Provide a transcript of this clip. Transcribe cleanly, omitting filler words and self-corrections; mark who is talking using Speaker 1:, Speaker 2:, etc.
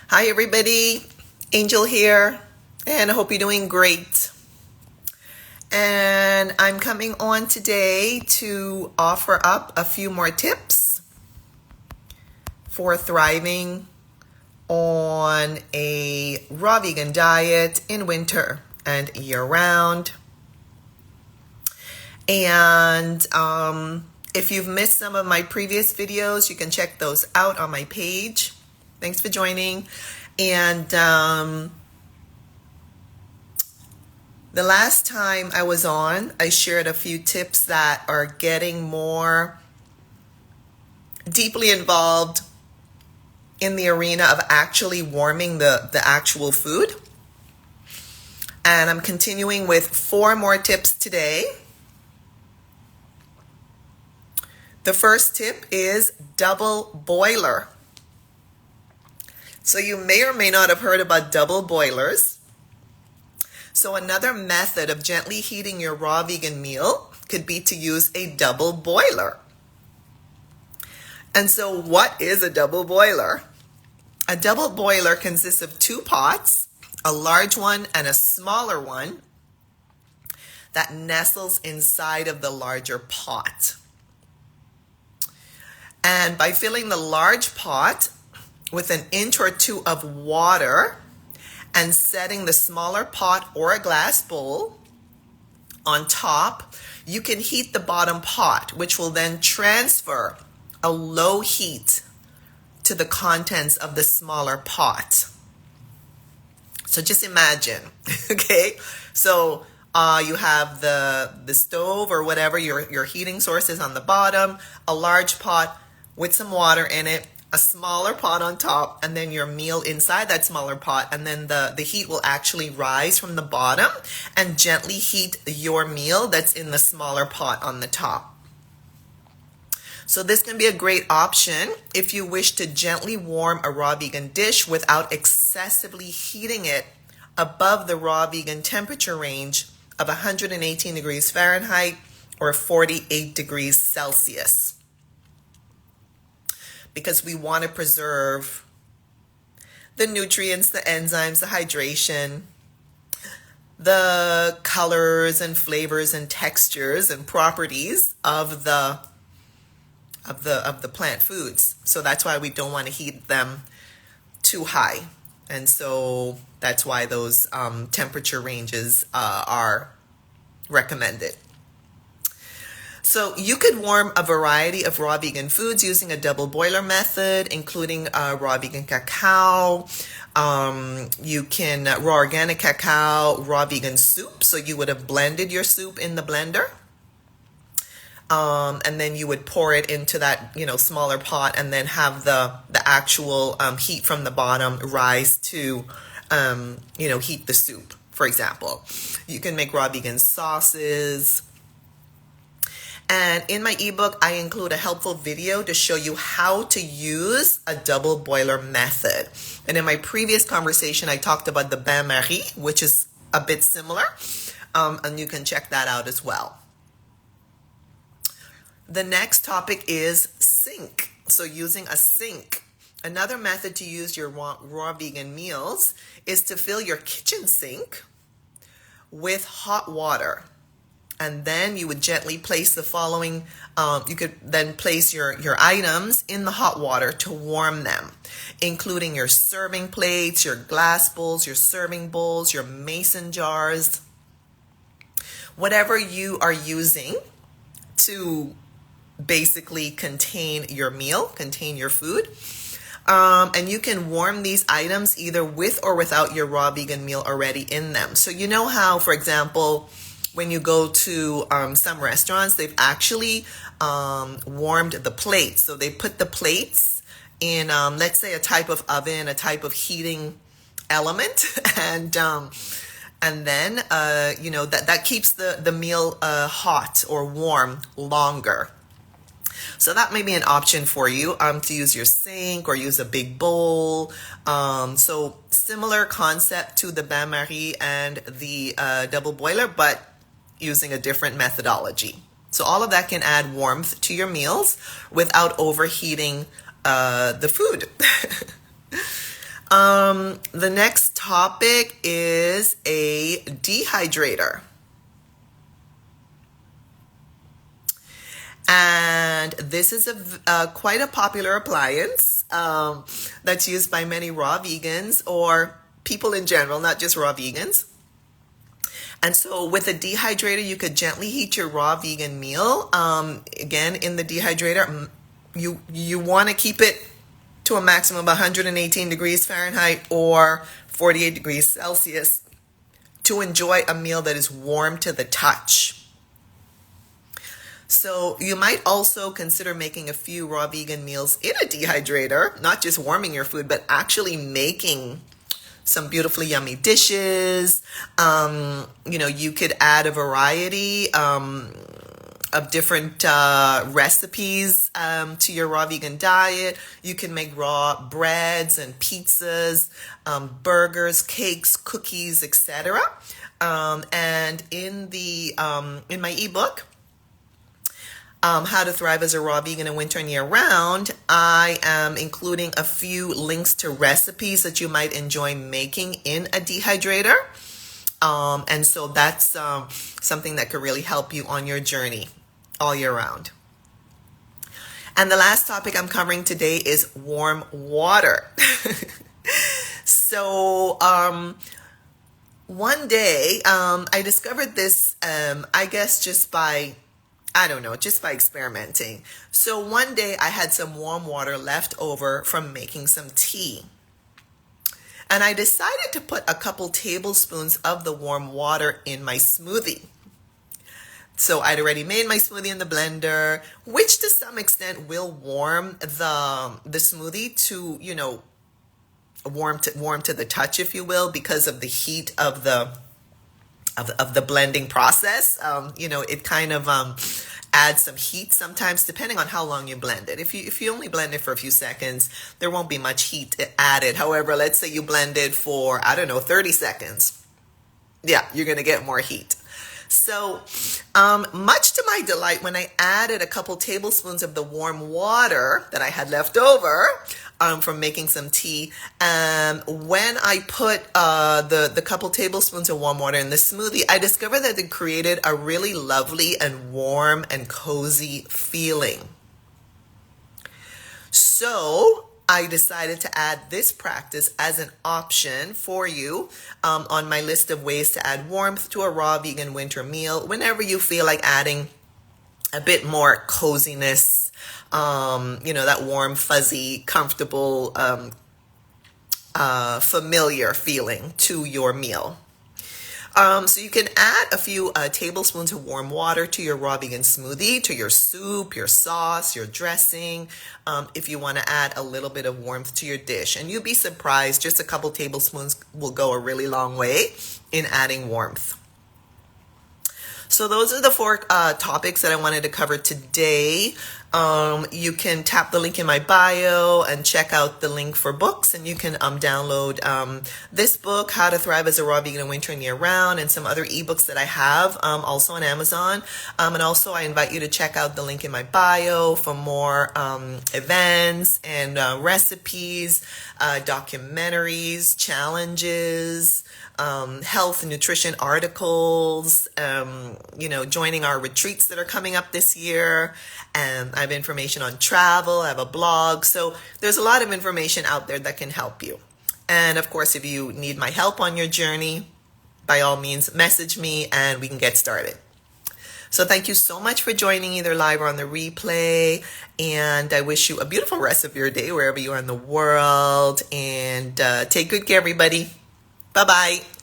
Speaker 1: Hi everybody, Angel here, and I hope you're doing great. And I'm coming on today to offer up a few more tips for thriving on a raw vegan diet in winter and year-round. And if you've missed some of my previous videos, you can check those out on my page. Thanks for joining. And the last time I was on, I shared a few tips that are getting more deeply involved in the arena of actually warming the actual food. And I'm continuing with 4 more tips today. The first tip is double boiler. So you may or may not have heard about double boilers. So another method of gently heating your raw vegan meal could be to use a double boiler. And so what is a double boiler? A double boiler consists of 2 pots, a large one and a smaller one that nestles inside of the larger pot. And by filling the large pot with an inch or 2 of water and setting the smaller pot or a glass bowl on top, you can heat the bottom pot, which will then transfer a low heat to the contents of the smaller pot. So just imagine, okay? So you have the stove or whatever, your heating source is on the bottom, a large pot with some water in it, a smaller pot on top, and then your meal inside that smaller pot, and then the heat will actually rise from the bottom and gently heat your meal that's in the smaller pot on the top. So this can be a great option if you wish to gently warm a raw vegan dish without excessively heating it above the raw vegan temperature range of 118 degrees Fahrenheit or 48 degrees Celsius. Because we want to preserve the nutrients, the enzymes, the hydration, the colors and flavors and textures and properties of the plant foods. So that's why we don't want to heat them too high. And so that's why those temperature ranges are recommended. So you could warm a variety of raw vegan foods using a double boiler method, including raw vegan cacao. You can raw organic cacao, raw vegan soup. So you would have blended your soup in the blender. And then you would pour it into that, smaller pot and then have the actual heat from the bottom rise to, heat the soup, for example. You can make raw vegan sauces. And in my ebook, I include a helpful video to show you how to use a double boiler method. And in my previous conversation, I talked about the bain-marie, which is a bit similar. And you can check that out as well. The next topic is sink. So using a sink. Another method to use your raw vegan meals is to fill your kitchen sink with hot water. And then you would gently place the following, you could then place your items in the hot water to warm them, including your serving plates, your glass bowls, your serving bowls, your mason jars, whatever you are using to basically contain your meal, contain your food. And you can warm these items either with or without your raw vegan meal already in them. So you know how, for example, when you go to some restaurants, they've actually warmed the plates. So they put the plates in, let's say, a type of oven, a type of heating element, and then that keeps the meal hot or warm longer. So that may be an option for you to use your sink or use a big bowl. So similar concept to the bain-marie and the double boiler, but using a different methodology. So all of that can add warmth to your meals without overheating the food. The next topic is a dehydrator. And this is quite a popular appliance that's used by many raw vegans or people in general, not just raw vegans. And so with a dehydrator, you could gently heat your raw vegan meal. Again, in the dehydrator, you want to keep it to a maximum of 118 degrees Fahrenheit or 48 degrees Celsius to enjoy a meal that is warm to the touch. So you might also consider making a few raw vegan meals in a dehydrator, not just warming your food, but actually making some beautifully yummy dishes. You could add a variety of different recipes to your raw vegan diet. You can make raw breads and pizzas, burgers, cakes, cookies, etc. And in my ebook, How to Thrive as a Raw Vegan in Winter and Year Round, I am including a few links to recipes that you might enjoy making in a dehydrator. And so that's something that could really help you on your journey all year round. And the last topic I'm covering today is warm water. So one day I discovered this, I guess just by experimenting. So one day I had some warm water left over from making some tea. And I decided to put a couple tablespoons of the warm water in my smoothie. So I'd already made my smoothie in the blender, which to some extent will warm the smoothie to, warm to the touch, if you will, because of the heat of the blending process. It kind of adds some heat sometimes, depending on how long you blend it. If you only blend it for a few seconds, there won't be much heat added. However, let's say you blend it for 30 seconds. Yeah, you're going to get more heat. So much to my delight, when I added a couple tablespoons of the warm water that I had left over from making some tea, when I put the couple tablespoons of warm water in the smoothie, I discovered that it created a really lovely and warm and cozy feeling. So I decided to add this practice as an option for you on my list of ways to add warmth to a raw vegan winter meal whenever you feel like adding a bit more coziness, that warm, fuzzy, comfortable, familiar feeling to your meal. So you can add a few tablespoons of warm water to your raw vegan smoothie, to your soup, your sauce, your dressing, if you want to add a little bit of warmth to your dish. And you'll be surprised, just a couple tablespoons will go a really long way in adding warmth. So those are the four topics that I wanted to cover today. You can tap the link in my bio and check out the link for books, and you can download this book, How to Thrive as a Raw Vegan in Winter and Year Round, and some other ebooks that I have also on Amazon. And also I invite you to check out the link in my bio for more events and recipes, documentaries, challenges, health and nutrition articles, joining our retreats that are coming up this year. I have information on travel. I have a blog. So there's a lot of information out there that can help you. And of course, if you need my help on your journey, by all means, message me and we can get started. So thank you so much for joining, either live or on the replay. And I wish you a beautiful rest of your day wherever you are in the world. And take good care, everybody. Bye-bye.